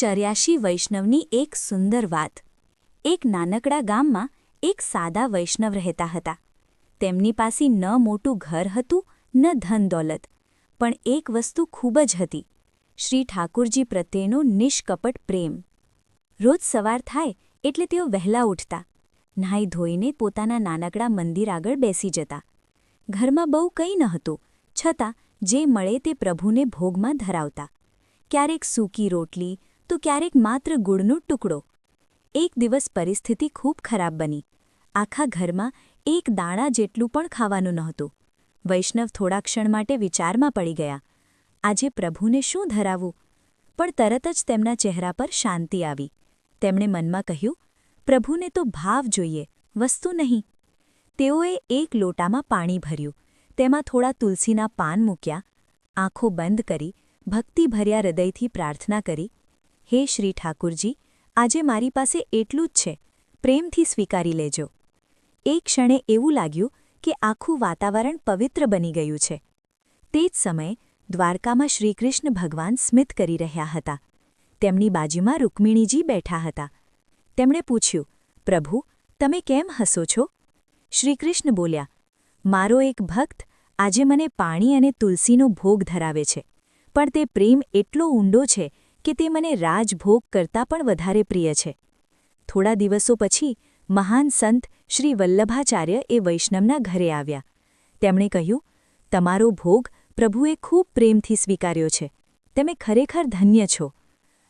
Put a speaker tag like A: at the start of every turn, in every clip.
A: 84 વૈષ્ણવની એક સુંદર વાત। એક નાનકડા ગામમાં એક સાદા વૈષ્ણવ રહેતા હતા। તેમની પાસે ન મોટું ઘર હતું ન ધન દોલત, પણ એક વસ્તુ ખૂબ જ હતી, શ્રી ઠાકુરજી પ્રત્યેનો નિષ્કપટ પ્રેમ। રોજ સવાર થાય એટલે તેઓ વહેલા ઉઠતા, નાહી ધોઈને પોતાના નાનકડા મંદિર આગળ બેસી જતા। ઘરમાં બહુ કંઈ ન હતું, છતાં જે મળે તે પ્રભુને ભોગમાં ધરાવતા। ક્યારેક સૂકી રોટલી તો ક્યારેક માત્ર ગુળનો ટુકડો। એક દિવસ પરિસ્થિતિ ખૂબ ખરાબ બની। આખા ઘરમાં એક દાણા જેટલું પણ ખાવાનું નહોતું। વૈષ્ણવ થોડા ક્ષણ માટે વિચારમાં પડી ગયા, આજે પ્રભુને શું ધરાવવું? પણ તરત જ તેમના ચહેરા પર શાંતિ આવી। તેમણે મનમાં કહ્યું, પ્રભુને તો ભાવ જોઈએ, વસ્તુ નહીં। તેઓએ એક લોટામાં પાણી ભર્યું, તેમાં થોડા તુલસીના પાન મૂક્યા, આંખો બંધ કરી ભક્તિભર્યા હૃદયથી પ્રાર્થના કરી, હે શ્રી ઠાકુરજી, આજે મારી પાસે એટલું જ છે, પ્રેમથી સ્વીકારી લેજો। એક ક્ષણે એવું લાગ્યું કે આખું વાતાવરણ પવિત્ર બની ગયું છે। તે જ સમયે દ્વારકામાં શ્રીકૃષ્ણ ભગવાન સ્મિત કરી રહ્યા હતા। તેમની બાજુમાં રૂકમિણીજી બેઠા હતા। તેમણે પૂછ્યું, પ્રભુ, તમે કેમ હસો છો? શ્રીકૃષ્ણ બોલ્યા, મારો એક ભક્ત આજે મને પાણી અને તુલસીનો ભોગ ધરાવે છે, પણ તે પ્રેમ એટલો ઊંડો છે કે તે મને રાજભોગ કરતાં પણ વધારે પ્રિય છે। થોડા દિવસો પછી મહાન સંત શ્રી વલ્લભાચાર્ય એ વૈષ્ણવના ઘરે આવ્યા। તેમણે કહ્યું, તમારો ભોગ પ્રભુએ ખૂબ પ્રેમથી સ્વીકાર્યો છે, તમે ખરેખર ધન્ય છો।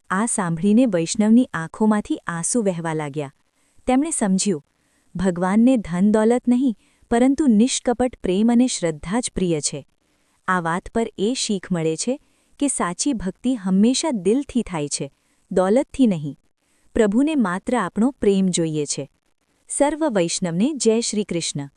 A: આ સાંભળીને વૈષ્ણવની આંખોમાંથી આંસુ વહેવા લાગ્યા। તેમણે સમજ્યું, ભગવાનને ધન દોલત નહીં, પરંતુ નિષ્કપટ પ્રેમ અને શ્રદ્ધા જ પ્રિય છે। આ વાત પર એ શીખ મળે છે કે સાચી ભક્તિ હંમેશા દિલથી થાય છે, દોલતથી નહીં। પ્રભુને માત્ર આપણો પ્રેમ જોઈએ છે। સર્વ વૈષ્ણવને જય શ્રી કૃષ્ણ।